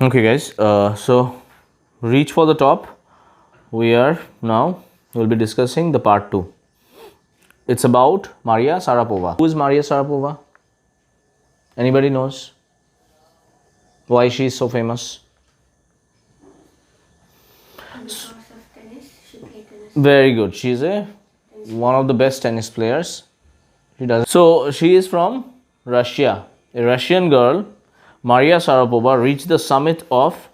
Okay, guys. So reach for the top. We'll be discussing the part 2. It's about Maria Sarapova. Who is Maria Sarapova? Anybody knows why she is so famous? Because of tennis, she played tennis. Very good. She's one of the best tennis players. So she is from Russia. A Russian girl, Maria Sarapova, reached the summit of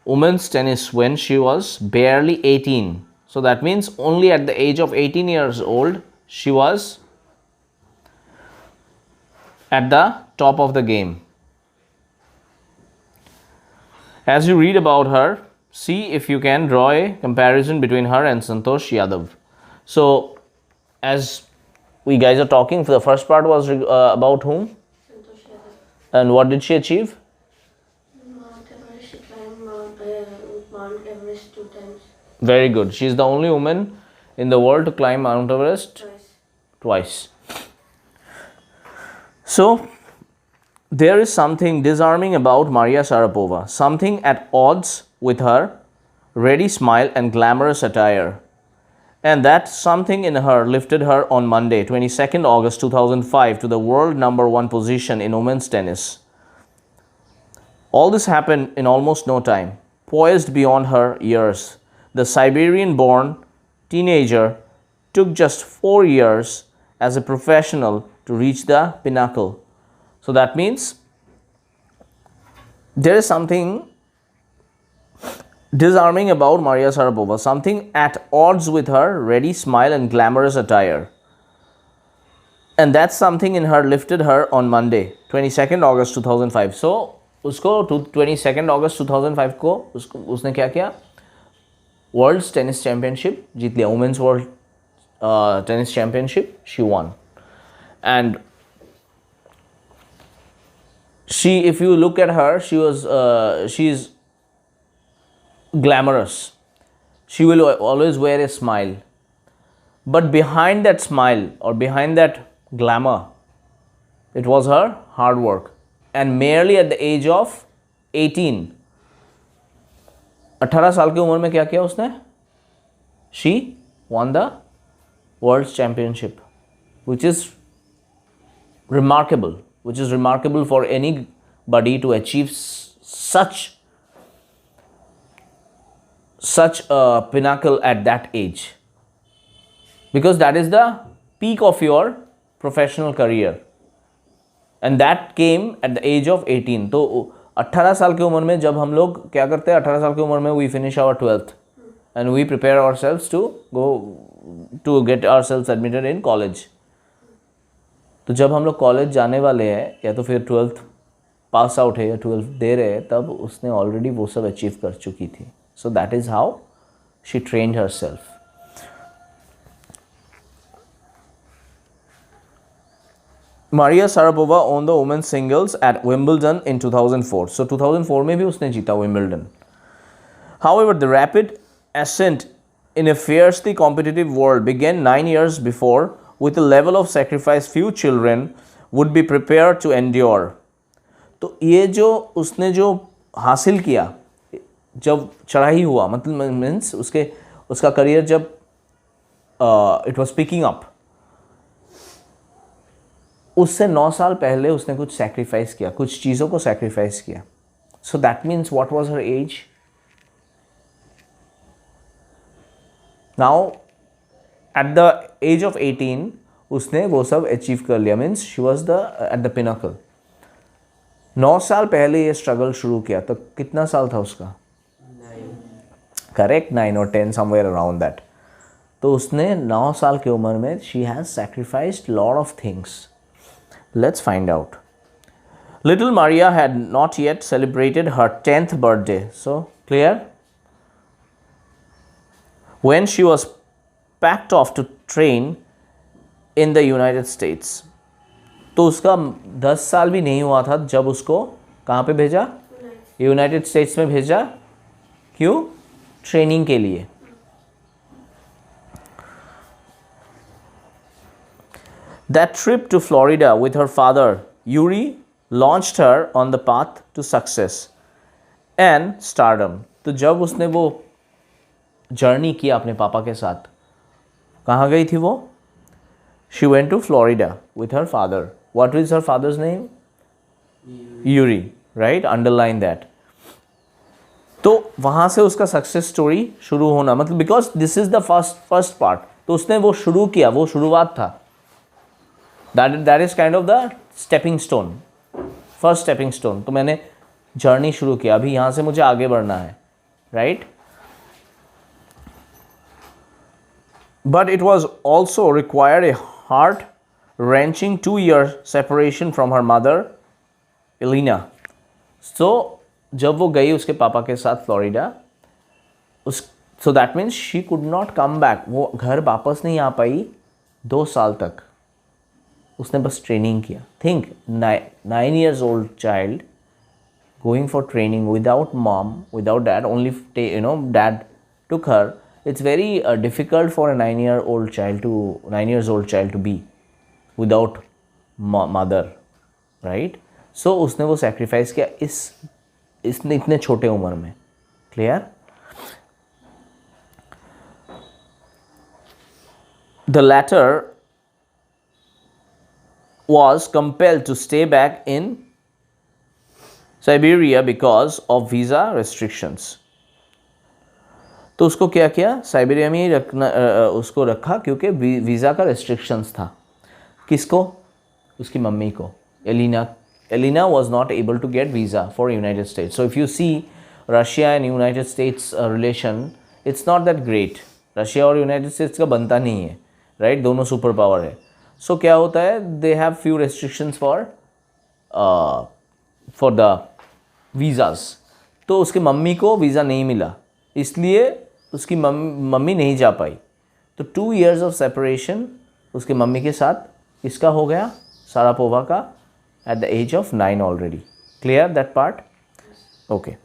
women's tennis when she was barely 18. So that means only at the age of 18 years old, she was at the top of the game. As you read about her, see if you can draw a comparison between her and Santosh Yadav. So, as we guys are talking, the first part was about whom? Santosh Yadav. And what did she achieve? Mount Everest, she climbed Mount Everest 2 times. Very good. She is the only woman in the world to climb Mount Everest twice. So, there is something disarming about Maria Sarapova, something at odds with her ready smile and glamorous attire. And that something in her lifted her on Monday, 22nd August 2005, to the world number 1 position in women's tennis. All this happened in almost no time. Poised beyond her years, the Siberian-born teenager took just 4 years as a professional to reach the pinnacle. So that means there is something disarming about Maria Sarapova, something at odds with her ready smile and glamorous attire. And that something in her lifted her on Monday, 22nd August 2005. So, उसको 22nd August 2005 को उसने क्या किया? World's Tennis Championship जीत लिया. Women's World Tennis Championship, she won. And she, if you look at her, she's glamorous. She will always wear a smile. But behind that smile or behind that glamour, it was her hard work. And merely at the age of 18, 18 साल की उम्र में क्या किया उसने? She won the World's Championship, which is remarkable. Which is remarkable for anybody to achieve such a pinnacle at that age, because that is the peak of your professional career, and that came at the age of 18. तो 18 साल की उम्र में जब हम लोग क्या करते हैं, 18 साल की उम्र में we finish our 12th and we prepare ourselves to go to get ourselves admitted in college. तो जब हम लोग कॉलेज जाने वाले हैं या तो फिर 12th पास आउट है या 12th दे रहे हैं, तब उसने ऑलरेडी वो सब अचीव कर चुकी थी. So that is how she trained herself. Maria Sarapova won the women's singles at Wimbledon in 2004. So 2004 में भी उसने जीता Wimbledon. However, the rapid ascent in a fiercely competitive world began 9 years before, with a level of sacrifice few children would be prepared to endure. तो ये जो उसने जो हासिल किया, जब चढ़ाई हुआ, मतलब मीन्स उसका करियर जब इट वाज पिकिंग अप, उससे 9 साल पहले उसने कुछ सैक्रिफाइस किया, कुछ चीज़ों को सैक्रिफाइस किया. So that means what was her age? Now at the age of 18 उसने वो सब अचीव कर लिया. Means she was at the pinnacle. 9 साल पहले ये स्ट्रगल शुरू किया, तो कितना साल था उसका? Correct, 9 or 10, somewhere around that. तो उसने 9 साल की उम्र में she has sacrificed lot of things. Let's find out. Little Maria had not yet celebrated her 10th birthday. So clear? When she was packed off to train in the United States. तो उसका 10 साल भी नहीं हुआ था जब उसको कहाँ पे भेजा? यूनाइटेड स्टेट्स में भेजा. क्यों? ट्रेनिंग के लिए. That trip to Florida with her father, Yuri, launched her on the path to success. And stardom. तो जब उसने वो जर्नी किया अपने पापा के साथ, कहाँ गई थी वो? She went to Florida with her father. What is her father's name? Yuri, right, underline that. तो वहाँ से उसका सक्सेस स्टोरी शुरू होना, मतलब because this is the first part. तो उसने वो शुरू किया, वो शुरुआत था. That is kind of the stepping stone, first stepping stone. तो मैंने जर्नी शुरू किया, अभी यहाँ से मुझे आगे बढ़ना है, right. But it was also required A heart wrenching 2-year separation from her mother, Elena. So जब वो गई उसके पापा के साथ Florida, so that means she could not come back. वो घर वापस नहीं आ पाई 2 साल तक. उसने बस ट्रेनिंग किया. Think 9 years old child going for training without mom, without dad, only dad took her. It's very difficult for a 9 years old child to be without mother, right? So उसने वो sacrifice किया इसने इतने छोटे उम्र में. Clear? The latter was compelled to stay back in Siberia because of visa restrictions. तो उसको क्या किया? साइबेरिया में ही उसको रखा क्योंकि वीज़ा का restrictions था. किसको? उसकी मम्मी को, Elina was not able to get visa for United States. So if you see Russia and United States relation, it's not that great. Russia और यूनाइटेड स्टेट्स का बनता नहीं है, राइट. दोनों सुपर पावर है. सो क्या होता है, they have few restrictions for the visas. तो उसके मम्मी को वीज़ा नहीं मिला, इसलिए उसकी मम्मी नहीं जा पाई. तो 2 years ऑफ सेपरेशन उसके मम्मी के साथ इसका हो गया, सारापोवा का, at the age of 9 already. Clear that part? Okay.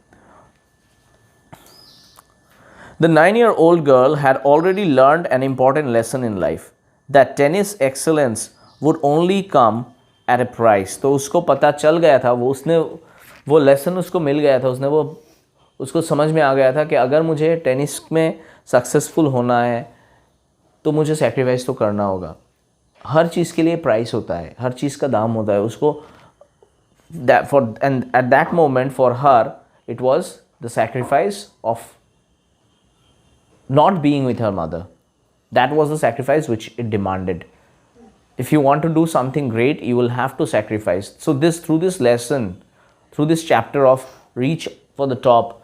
The 9-year-old girl had already learned an important lesson in life, that tennis excellence would only come at a price. तो उसको पता चल गया था, वो लेसन उसको मिल गया था, उसको समझ में आ गया था कि अगर मुझे टेनिस में सक्सेसफुल होना है तो मुझे सेक्रीफाइस तो करना होगा. हर चीज़ के लिए प्राइस होता है, हर चीज़ का दाम होता है उसको. And at that moment for her it was the sacrifice of not being with her mother. That was the sacrifice which it demanded. If you want to do something great you will have to sacrifice. So through this lesson, through this chapter of reach for the top,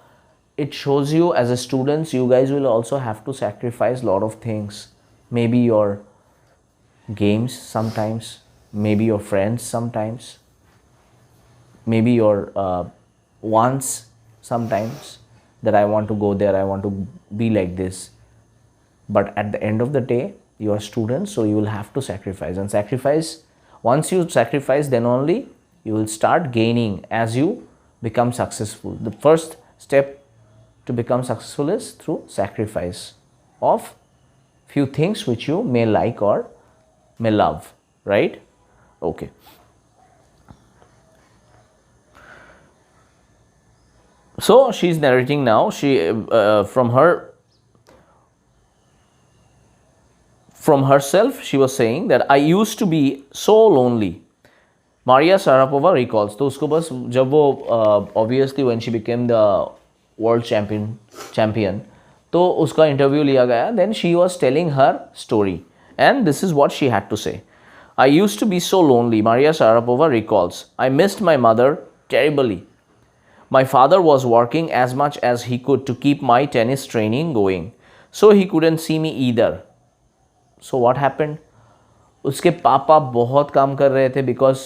it shows you as a students you guys will also have to sacrifice lot of things. Maybe your games sometimes, maybe your friends sometimes, maybe your wants sometimes, that I want to go there, I want to be like this. But at the end of the day you are students, so you will have to sacrifice. And sacrifice, once you sacrifice, then only you will start gaining as you become successful. The first step to become successful is through sacrifice of few things which you may like or may love, right? Okay. So she's narrating now. She from herself she was saying that I used to be so lonely. Maria Sarapova recalls. तो उसको बस जब वो obviously when she became the world champion तो उसका interview लिया गया. Then she was telling her story and this is what she had to say. I use to be so lonely, Maria Sharapova recalls. I missed my mother terribly. My father was working as much as he could to keep my tennis training going, so he couldn't see me either. So what happened, उसके पापा बहुत काम कर रहे थे. Because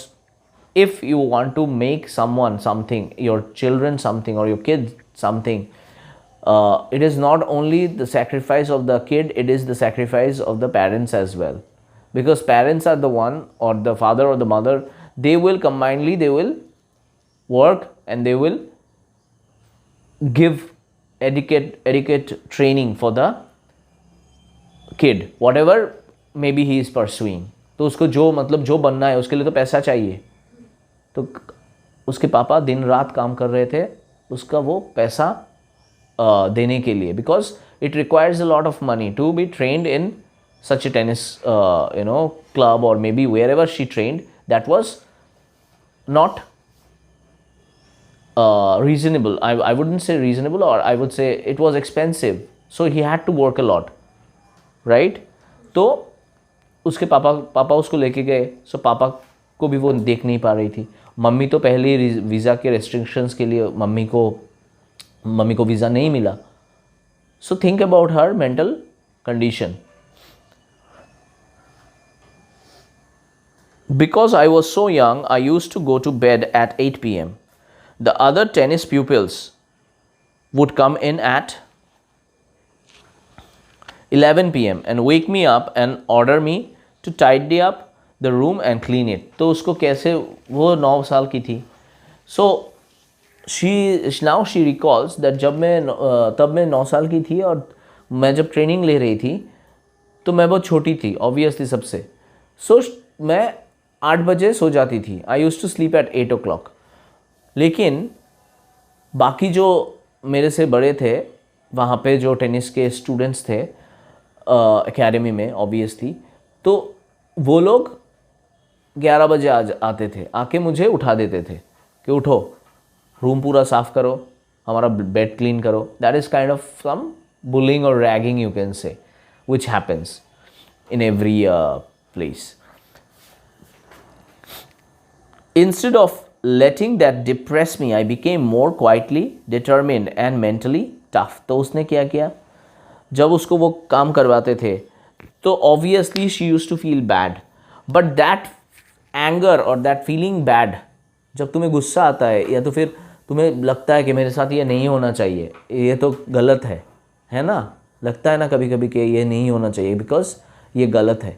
if you want to make someone something, your children something or your kids something, it is not only the sacrifice of the kid, it is the sacrifice of the parents as well. Because parents are the one, or the father or the mother, they will combinedly, they will work and they will give adequate training for the kid, whatever maybe he is pursuing. तो उसको जो बनना है उसके लिए तो पैसा चाहिए. तो उसके पापा दिन रात काम कर रहे थे उसका वो पैसा देने के लिए, because it requires a lot of money to be trained in such a tennis club, or maybe wherever she trained, that was not reasonable. I wouldn't say reasonable, or I would say it was expensive, so he had to work a lot, right? तो उसके पापा उसको लेके गए, सो पापा को भी वो देख नहीं पा रही थी। मम्मी तो पहले ही वीज़ा के रेस्ट्रिक्शंस के लिए मम्मी को वीज़ा नहीं मिला। So think about her mental condition. Because I was so young, I used to go to bed at 8 p.m. The other tennis pupils would come in at 11 p.m. and wake me up and order me to tidy up the room and clean it. तो उसको कैसे, वो 9 साल की थी। So now she recalls that तब मैं 9 साल की थी, और मैं जब ट्रेनिंग ले रही थी तो मैं बहुत छोटी थी ऑब्वियसली सबसे। सो मैं 8 बजे सो जाती थी। I use to sleep at 8 o'clock। लेकिन बाकी जो मेरे से बड़े थे वहाँ पे, जो टेनिस के स्टूडेंट्स थे एकेडमी में ऑब्वियसली, तो वो लोग 11 बजे आते थे, आके मुझे उठा देते थे कि उठो, रूम पूरा साफ़ करो, हमारा बेड क्लीन करो। That is kind of some bullying और ragging you can say, which happens in every place. Instead of letting that depress me, I became more quietly determined and mentally tough. तो उसने क्या किया, जब उसको वो काम करवाते थे तो obviously she used to feel bad, but that anger or that feeling bad, जब तुम्हें गुस्सा आता है या तो फिर तुम्हें लगता है कि मेरे साथ ये नहीं होना चाहिए, ये तो गलत है ना, लगता है ना कभी कभी कि ये नहीं होना चाहिए बिकॉज ये गलत है,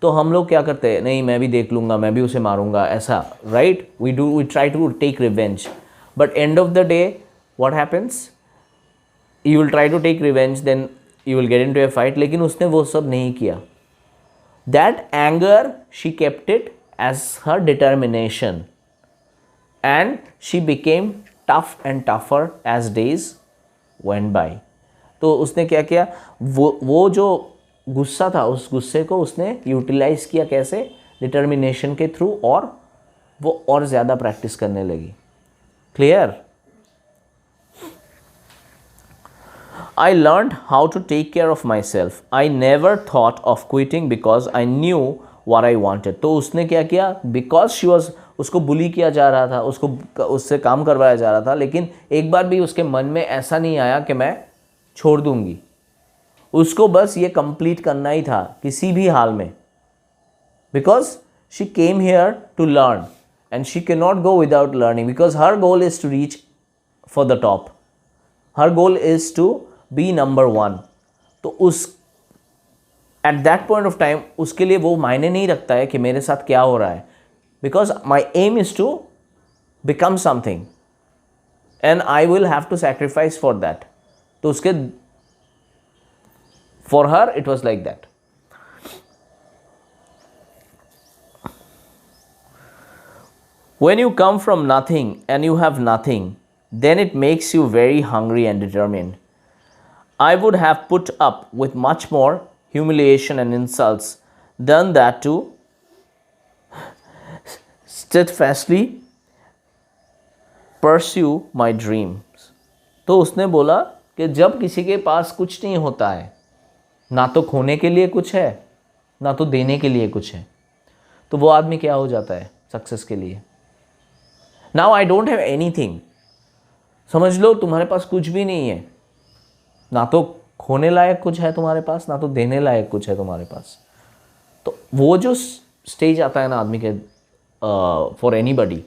तो हम लोग क्या करते हैं, नहीं मैं भी देख लूँगा, मैं भी उसे मारूंगा, ऐसा, right? We try to take revenge, but end of the day what happens, you will try to take revenge, then you will get into a fight. लेकिन उसने वो सब नहीं किया। That anger she kept it as her determination and she became tough and tougher as days went by. तो उसने क्या किया, वो जो गुस्सा था, उस गुस्से को उसने यूटिलाइज किया, कैसे? डिटर्मिनेशन के थ्रू, और वो और ज़्यादा प्रैक्टिस करने लगी। Clear? I learned how to take care of myself. I never thought of quitting because I knew what I wanted. तो उसने क्या किया, because she was, उसको बुली किया जा रहा था, उससे काम करवाया जा रहा था, लेकिन एक बार भी उसके मन में ऐसा नहीं आया कि मैं छोड़ दूंगी। उसको बस ये कंप्लीट करना ही था किसी भी हाल में, because she came here to learn and she can not go without learning, because her goal is to reach for the top, her goal is to be number 1। तो उस at that point of time उसके लिए वो मायने नहीं रखता है कि मेरे साथ क्या हो रहा है, because my aim is to become something and I will have to sacrifice for that. तो उसके For her, it was like that. When you come from nothing and you have nothing, then it makes you very hungry and determined. I would have put up with much more humiliation and insults than that to steadfastly pursue my dreams. तो उसने बोला कि जब किसी के पास कुछ नहीं होता है, ना तो खोने के लिए कुछ है, ना तो देने के लिए कुछ है, तो वो आदमी क्या हो जाता है सक्सेस के लिए? Now I don't have anything, समझ लो तुम्हारे पास कुछ भी नहीं है, ना तो खोने लायक कुछ है तुम्हारे पास, ना तो देने लायक कुछ है तुम्हारे पास। तो वो जो स्टेज आता है ना आदमी के, फॉर एनीबडी,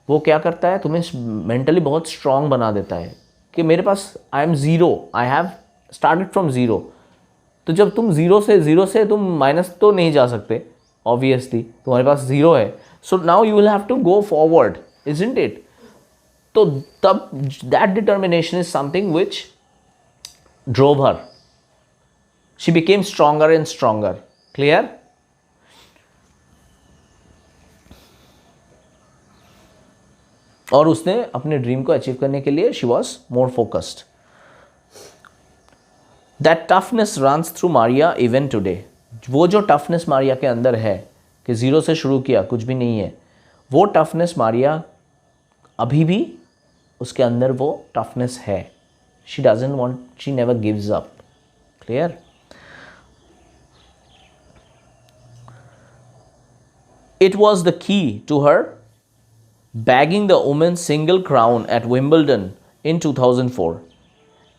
वो क्या करता है, तुम्हें मेंटली बहुत स्ट्रांग बना देता है कि मेरे पास, I am zero, I have started from zero. तो जब तुम ज़ीरो से तुम माइनस तो नहीं जा सकते, ऑब्वियसली तुम्हारे पास ज़ीरो है, so now you will have to go forward, isn't it? तो तब that determination is something which drove her, she became stronger and stronger. Clear? और उसने अपने ड्रीम को अचीव करने के लिए she was more focused. That toughness runs through Maria even today. वो जो टफनेस मारिया के अंदर है कि ज़ीरो से शुरू किया, कुछ भी नहीं है, वो टफनेस मारिया अभी भी उसके अंदर वो टफनेस है. She doesn't want, she never gives up. Clear? It was the key to her bagging the women's single crown at Wimbledon in 2004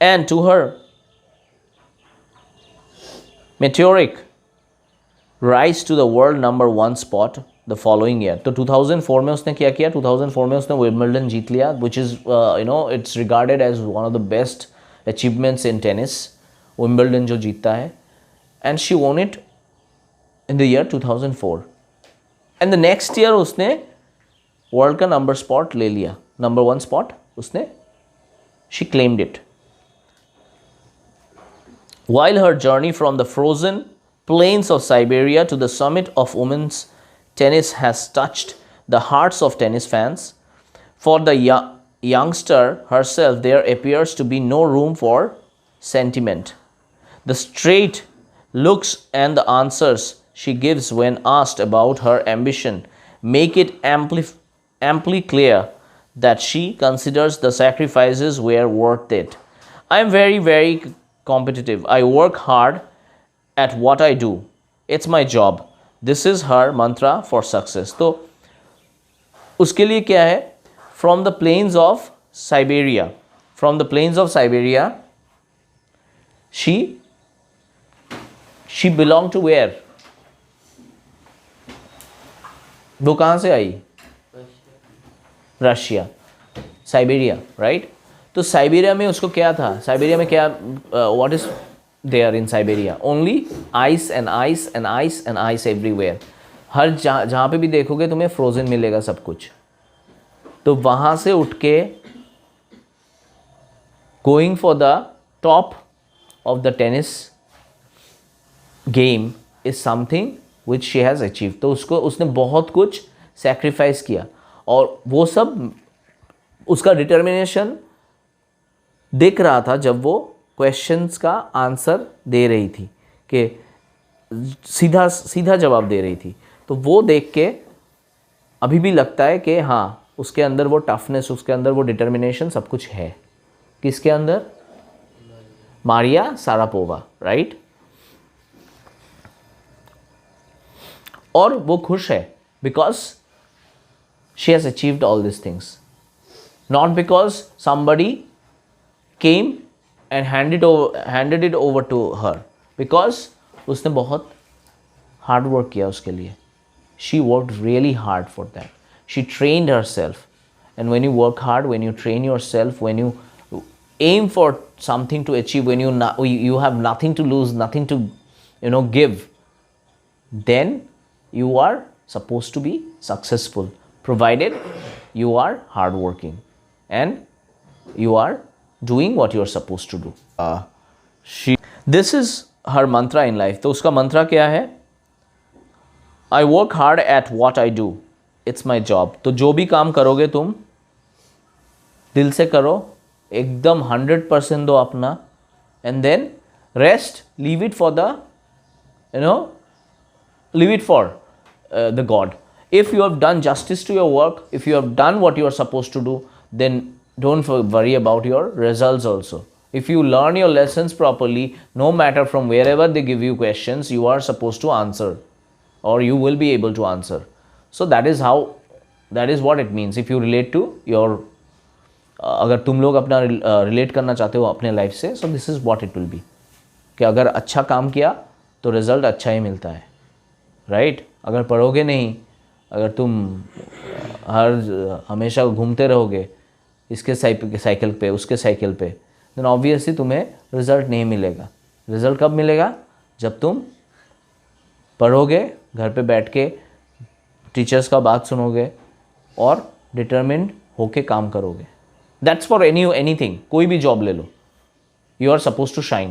and to her meteoric rise to the world number 1 spot the following year. तो 2004 में उसने क्या किया? 2004 में उसने Wimbledon जीत लिया, which is it's regarded as one of the best achievements in tennis. Wimbledon जो जीतता है, and she won it in the year 2004. And the next year उसने वर्ल्ड का नंबर स्पॉट ले लिया, नंबर 1 स्पॉट उसने, she claimed it. While her journey from the frozen plains of Siberia to the summit of women's tennis has touched the hearts of tennis fans, for the youngster herself there appears to be no room for sentiment. The straight looks and the answers she gives when asked about her ambition make it amply clear that she considers the sacrifices were worth it. I am very, very competitive. I work hard at what I do. It's my job. This is her mantra for success. तो उसके लिए क्या है? From the plains of Siberia. From the plains of Siberia, she belonged to where? वो कहाँ से आई? Russia, Siberia, right? तो साइबेरिया में उसको क्या था? साइबेरिया में क्या, what is there in Siberia? Only ice and ice and ice and ice everywhere. हर जहाँ पे भी देखोगे तुम्हें फ्रोजन मिलेगा सब कुछ. तो वहाँ से उठ के going for the top of the tennis game is something which she has achieve. तो उसने बहुत कुछ सेक्रीफाइस किया, और वो सब उसका डिटर्मिनेशन दिख रहा था जब वो क्वेश्चंस का आंसर दे रही थी, कि सीधा सीधा जवाब दे रही थी. तो वो देख के अभी भी लगता है कि हाँ, उसके अंदर वो टफनेस, उसके अंदर वो डिटर्मिनेशन सब कुछ है. किसके अंदर? Maria Sharapova, right? और वो खुश है because she has achieved all this things, not because somebody came and handed it over to her, because उसने बहुत हार्ड वर्क किया उसके लिए. She worked really hard for that. She trained herself, and when you work hard, when you train yourself, when you aim for something to achieve, when you have nothing to lose, nothing to give, then you are supposed to be successful, provided you are hardworking and you are doing what you are supposed to do. This is her mantra in life. तो उसका मंत्रा क्या है? I work hard at what I do. It's my job. तो जो भी काम करोगे तुम दिल से करो, एकदम 100% दो अपना, and then rest, leave it for the leave it for the God. If you have done justice to your work, if you have done what you are supposed to do, then don't worry about your results also. If you learn your lessons properly, no matter from wherever they give you questions, you are supposed to answer, or you will be able to answer. So that is what it means. If you relate to your अगर तुम लोग अपना relate करना चाहते हो अपने life से, so this is what it will be, कि अगर अच्छा काम किया तो रिज़ल्ट अच्छा ही मिलता है, राइट? अगर पढ़ोगे नहीं, अगर तुम हमेशा घूमते रहोगे इसके साइकिल पे उसके साइकिल पे, देन ऑब्वियसली तुम्हें रिज़ल्ट नहीं मिलेगा. रिज़ल्ट कब मिलेगा? जब तुम पढ़ोगे, घर पे बैठ के टीचर्स का बात सुनोगे और डिटर्मिन्ड होके काम करोगे. That's for anything. कोई भी जॉब ले लो, you are supposed to shine.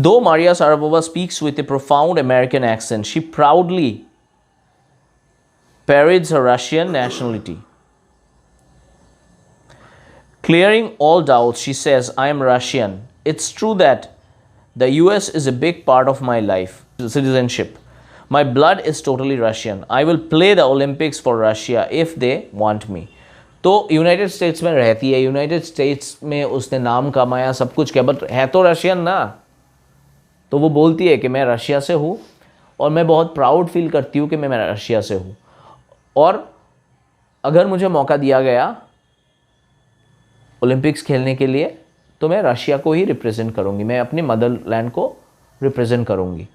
Though Maria Sarapova speaks with a profound American accent, she proudly parades her Russian nationality. Clearing all doubts, she says, I am Russian. It's true that the US is a big part of my life, citizenship. My blood is totally Russian. I will play the Olympics for Russia if they want me. तो United states में रहती है, United states में उसने नाम कमाया, सब कुछ किया, बट है तो रशियन ना. तो वो बोलती है कि मैं रशिया से हूँ और मैं बहुत प्राउड फील करती हूँ कि मैं रशिया से हूँ, और अगर मुझे मौका दिया गया ओलंपिक्स खेलने के लिए तो मैं रशिया को ही रिप्रेजेंट करूँगी, मैं अपने मदरलैंड को रिप्रेजेंट करूँगी.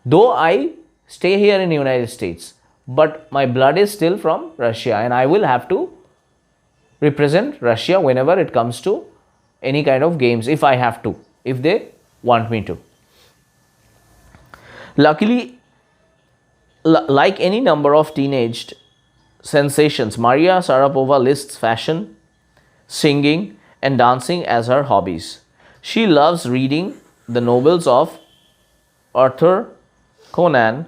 Though I stay here in United States but my blood is still from Russia and I will have to represent Russia whenever it comes to any kind of games, if I have to, if they want me to. Luckily, like any number of teenage sensations, Maria Sarapova lists fashion, singing and dancing as her hobbies. She loves reading the novels of Arthur Conan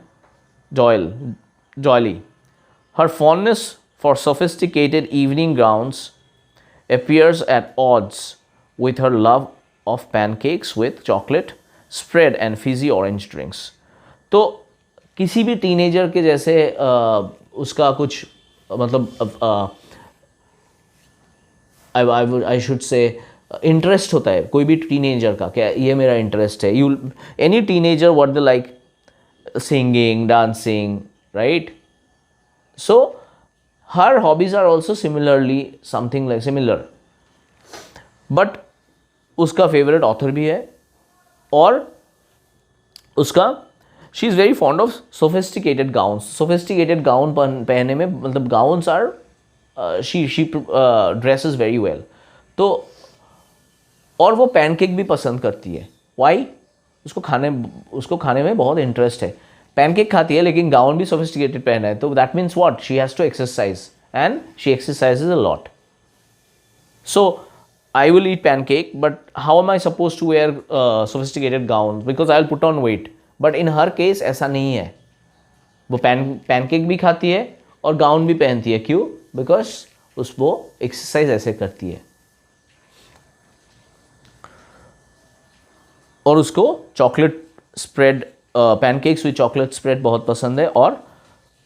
Doyle. Her fondness for sophisticated evening gowns appears at odds with her love of pancakes with chocolate spread and fizzy orange drinks. तो किसी भी teenager के जैसे उसका कुछ मतलब I should say interest होता है कोई भी टीनेजर का, क्या ये मेरा इंटरेस्ट है. You any teenager what they like singing, dancing, right? So her hobbies are also similarly something like similar, but उसका फेवरेट ऑथर भी है और उसका she is very fond of sophisticated gowns. Sophisticated gown पहनने में मतलब gowns are she dresses very well. तो और वो पैनकेक भी पसंद करती है. वाई? उसको खाने में बहुत इंटरेस्ट है. पैनकेक खाती है लेकिन गाउन भी सोफिस्टिकेटेड पहना है, तो that means what, she has to exercise and she exercises a lot. So I will eat pancake but how am I suppose to wear sophisticated gown because I will put on weight. But in her case ऐसा नहीं है. वो pancake भी खाती है और gown भी पहनती है. क्यों? बिकॉज वो एक्सरसाइज ऐसे करती है. और उसको chocolate spread pancakes with chocolate spread बहुत पसंद है और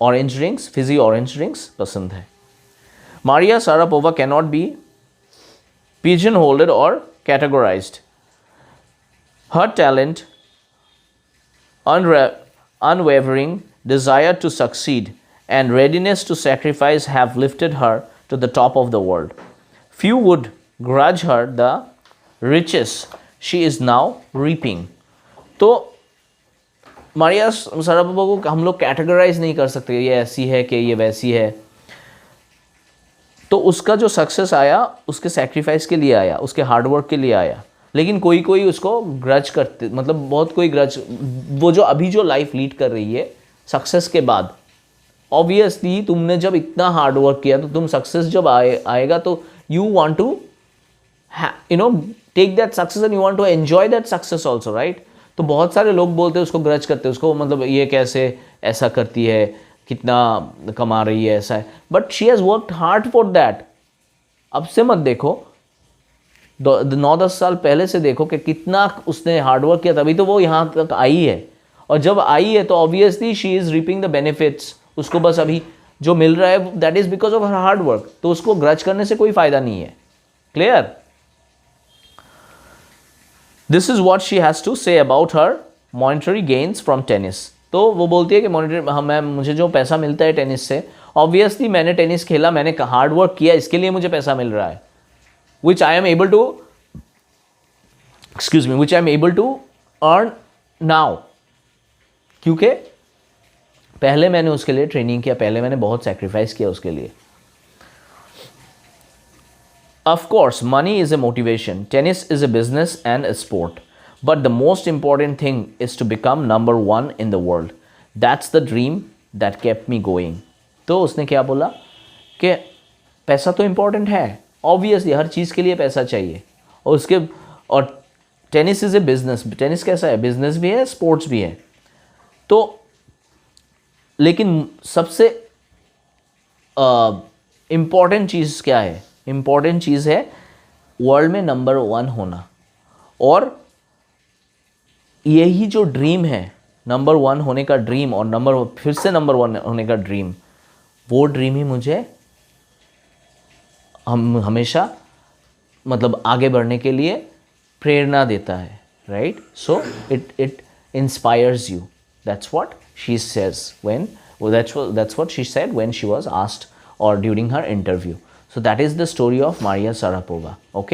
orange drinks, Fiji orange drinks पसंद है. Maria Sharapova cannot be pigeonholed or categorized. Her talent, unwavering desire to succeed, and readiness to sacrifice have lifted her to the top of the world. Few would grudge her the riches she is now reaping. तो Maria Sharapova को हम लोग categorise नहीं कर सकते, ये ऐसी है कि ये वैसी है. तो उसका जो सक्सेस आया उसके सैक्रिफाइस के लिए आया, उसके हार्डवर्क के लिए आया. लेकिन कोई कोई उसको ग्रज करते, मतलब बहुत कोई ग्रज, वो जो अभी जो लाइफ लीड कर रही है सक्सेस के बाद, ऑब्वियसली तुमने जब इतना हार्डवर्क किया तो तुम सक्सेस जब आएगा तो you want to take that success and you want to enjoy that success also, right? तो बहुत सारे लोग बोलते हैं उसको ग्रज करते हैं, उसको मतलब ये कैसे ऐसा करती है, कितना कमा रही है, ऐसा है. But she has worked hard for that. अब से मत देखो, 9-10 साल पहले से देखो कि कितना उसने हार्डवर्क किया, तभी तो वो यहाँ तक आई है. और जब आई है तो obviously she is reaping the benefits. उसको बस अभी जो मिल रहा है that is because of her hard work. तो उसको ग्रज करने से कोई फ़ायदा नहीं है. Clear? This is what she has to say about her monetary gains from tennis. तो वो बोलती है कि मॉनिटर मुझे जो पैसा मिलता है टेनिस से, ऑब्वियसली मैंने टेनिस खेला, मैंने हार्ड वर्क किया, इसके लिए मुझे पैसा मिल रहा है, which I am able to earn now. क्योंकि पहले मैंने उसके लिए ट्रेनिंग किया, पहले मैंने बहुत सेक्रीफाइस किया उसके लिए. Of course, money is a motivation. Tennis is a business and a sport. But the most important thing is to become number one in the world. That's the dream that kept me going. तो उसने क्या बोला कि पैसा तो important है, obviously हर चीज़ के लिए पैसा चाहिए. और tennis is a business. Tennis कैसा है? बिजनेस भी है, स्पोर्ट्स भी है. तो लेकिन सबसे इम्पॉर्टेंट चीज़ क्या है? इम्पॉर्टेंट चीज़ है वर्ल्ड में नंबर 1 होना, और यही जो ड्रीम है, नंबर 1 होने का ड्रीम और फिर से नंबर 1 होने का ड्रीम, वो ड्रीम ही मुझे हमेशा मतलब आगे बढ़ने के लिए प्रेरणा देता है, right? So it inspires you. That's what she says when, that's what she said when she was asked or during her interview. So that is the story of Maria Sarapova. Okay.